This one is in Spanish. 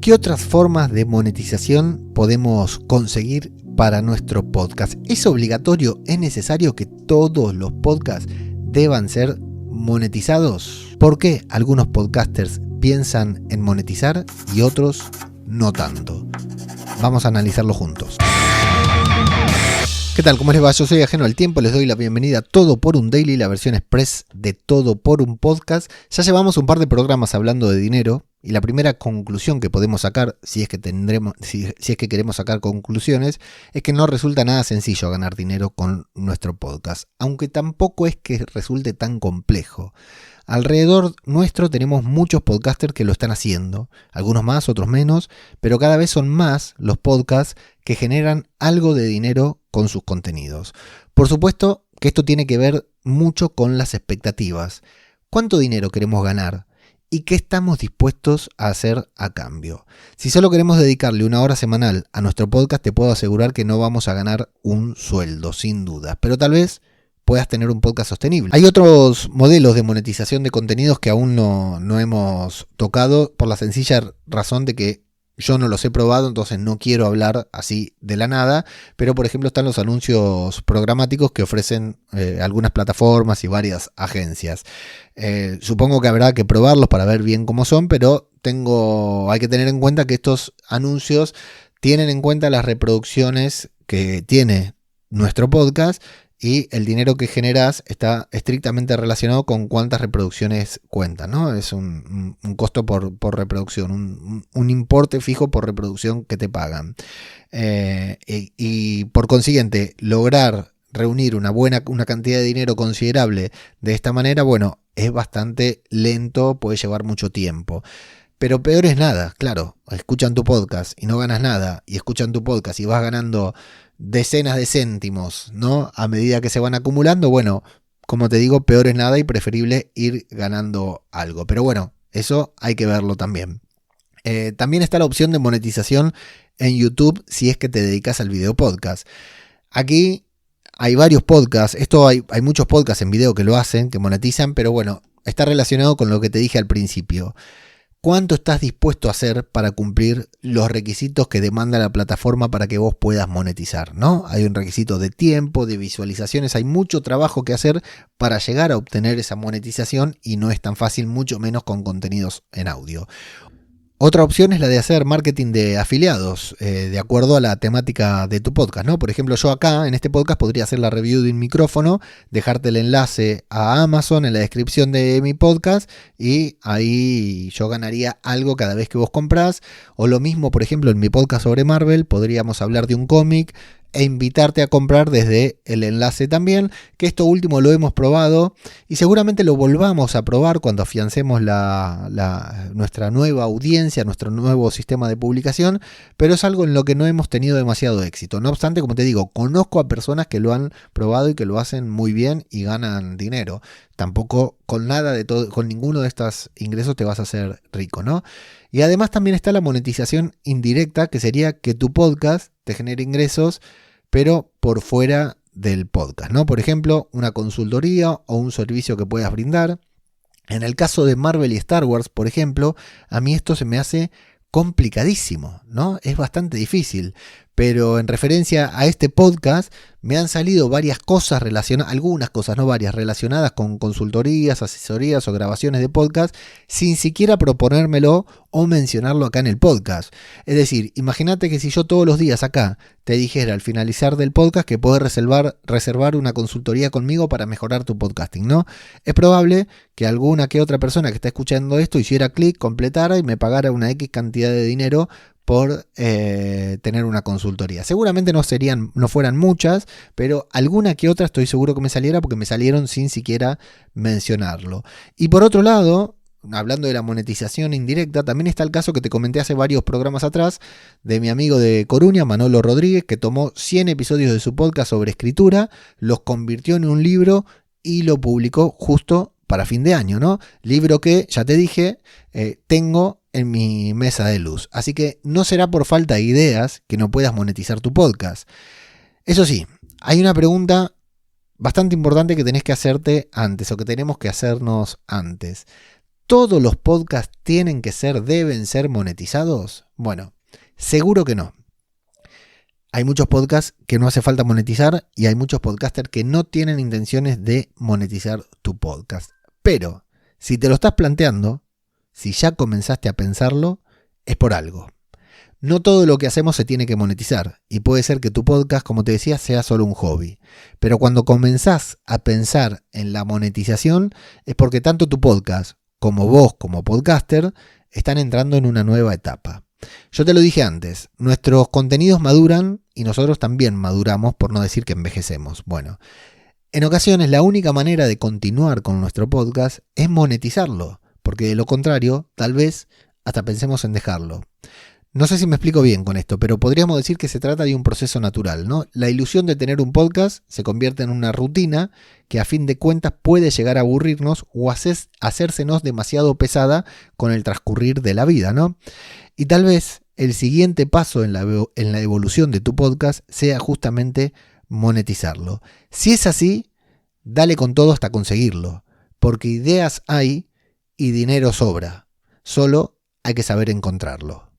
¿Qué otras formas de monetización podemos conseguir para nuestro podcast? ¿Es obligatorio, es necesario que todos los podcasts deban ser monetizados? ¿Por qué algunos podcasters piensan en monetizar y otros no tanto? Vamos a analizarlo juntos. ¿Qué tal? ¿Cómo les va? Yo soy Ajeno al Tiempo, les doy la bienvenida a Todo por un Daily, la versión express de Todo por un Podcast. Ya llevamos un par de programas hablando de dinero y la primera conclusión que podemos sacar, si es que queremos sacar conclusiones, es que no resulta nada sencillo ganar dinero con nuestro podcast, aunque tampoco es que resulte tan complejo. Alrededor nuestro tenemos muchos podcasters que lo están haciendo, algunos más, otros menos, pero cada vez son más los podcasts que generan algo de dinero con sus contenidos. Por supuesto que esto tiene que ver mucho con las expectativas. ¿Cuánto dinero queremos ganar? ¿Y qué estamos dispuestos a hacer a cambio? Si solo queremos dedicarle una hora semanal a nuestro podcast, te puedo asegurar que no vamos a ganar un sueldo, sin duda, pero tal vez puedas tener un podcast sostenible. Hay otros modelos de monetización de contenidos que aún no hemos tocado por la sencilla razón de que yo no los he probado, entonces no quiero hablar así de la nada, pero por ejemplo están los anuncios programáticos que ofrecen algunas plataformas y varias agencias. Supongo que habrá que probarlos para ver bien cómo son, pero hay que tener en cuenta que estos anuncios tienen en cuenta las reproducciones que tiene nuestro podcast y el dinero que generas está estrictamente relacionado con cuántas reproducciones cuentan, ¿no? Es un costo por reproducción, un importe fijo por reproducción que te pagan. Y por consiguiente, lograr reunir una cantidad de dinero considerable de esta manera, bueno, es bastante lento, puede llevar mucho tiempo. Pero peor es nada, claro, escuchan tu podcast y no ganas nada, y escuchan tu podcast y vas ganando decenas de céntimos, ¿no? A medida que se van acumulando, bueno, como te digo, peor es nada y preferible ir ganando algo. Pero bueno, eso hay que verlo también. También está la opción de monetización en YouTube si es que te dedicas al video podcast. Aquí hay varios podcasts, hay muchos podcasts en video que lo hacen, que monetizan, pero bueno, está relacionado con lo que te dije al principio. ¿Cuánto estás dispuesto a hacer para cumplir los requisitos que demanda la plataforma para que vos puedas monetizar, ¿no? Hay un requisito de tiempo, de visualizaciones, hay mucho trabajo que hacer para llegar a obtener esa monetización y no es tan fácil, mucho menos con contenidos en audio. Otra opción es la de hacer marketing de afiliados, de acuerdo a la temática de tu podcast, ¿no? Por ejemplo, yo acá en este podcast podría hacer la review de un micrófono, dejarte el enlace a Amazon en la descripción de mi podcast y ahí yo ganaría algo cada vez que vos comprás. O lo mismo, por ejemplo, en mi podcast sobre Marvel podríamos hablar de un cómic e invitarte a comprar desde el enlace también, que esto último lo hemos probado y seguramente lo volvamos a probar cuando afiancemos nuestra nueva audiencia, nuestro nuevo sistema de publicación, pero es algo en lo que no hemos tenido demasiado éxito. No obstante, como te digo, conozco a personas que lo han probado y que lo hacen muy bien y ganan dinero. Tampoco con ninguno de estos ingresos te vas a hacer rico, ¿no? Y además también está la monetización indirecta, que sería que tu podcast te genere ingresos, pero por fuera del podcast, ¿no? Por ejemplo, una consultoría o un servicio que puedas brindar. En el caso de Marvel y Star Wars, por ejemplo, a mí esto se me hace complicadísimo, ¿no? Es bastante difícil, pero en referencia a este podcast me han salido varias cosas algunas cosas, no varias, relacionadas con consultorías, asesorías o grabaciones de podcast, sin siquiera proponérmelo o mencionarlo acá en el podcast. Es decir, imagínate que si yo todos los días acá te dijera al finalizar del podcast que podés reservar una consultoría conmigo para mejorar tu podcasting, ¿no? Es probable que alguna que otra persona que está escuchando esto hiciera clic, completara y me pagara una X cantidad de dinero por tener una consultoría. Seguramente no fueran muchas, pero alguna que otra estoy seguro que me saliera porque me salieron sin siquiera mencionarlo. Y por otro lado, hablando de la monetización indirecta, también está el caso que te comenté hace varios programas atrás de mi amigo de Coruña, Manolo Rodríguez, que tomó 100 episodios de su podcast sobre escritura, los convirtió en un libro y lo publicó justo para fin de año, ¿no? Libro que, ya te dije, tengo en mi mesa de luz. Así que no será por falta de ideas que no puedas monetizar tu podcast. Eso sí, hay una pregunta bastante importante que tenés que hacerte antes, o que tenemos que hacernos antes. ¿Todos los podcasts deben ser monetizados? Bueno, seguro que no. Hay muchos podcasts que no hace falta monetizar y hay muchos podcasters que no tienen intenciones de monetizar tu podcast. Pero, si te lo estás planteando, si ya comenzaste a pensarlo, es por algo. No todo lo que hacemos se tiene que monetizar y puede ser que tu podcast, como te decía, sea solo un hobby. Pero cuando comenzás a pensar en la monetización es porque tanto tu podcast como vos como podcaster están entrando en una nueva etapa. Yo te lo dije antes, nuestros contenidos maduran y nosotros también maduramos, por no decir que envejecemos. Bueno, en ocasiones la única manera de continuar con nuestro podcast es monetizarlo, porque de lo contrario, tal vez hasta pensemos en dejarlo. No sé si me explico bien con esto, pero podríamos decir que se trata de un proceso natural, ¿no? La ilusión de tener un podcast se convierte en una rutina que a fin de cuentas puede llegar a aburrirnos o hacérsenos demasiado pesada con el transcurrir de la vida, ¿no? Y tal vez el siguiente paso en la evolución de tu podcast sea justamente monetizarlo. Si es así, dale con todo hasta conseguirlo, porque ideas hay y dinero sobra. Solo hay que saber encontrarlo.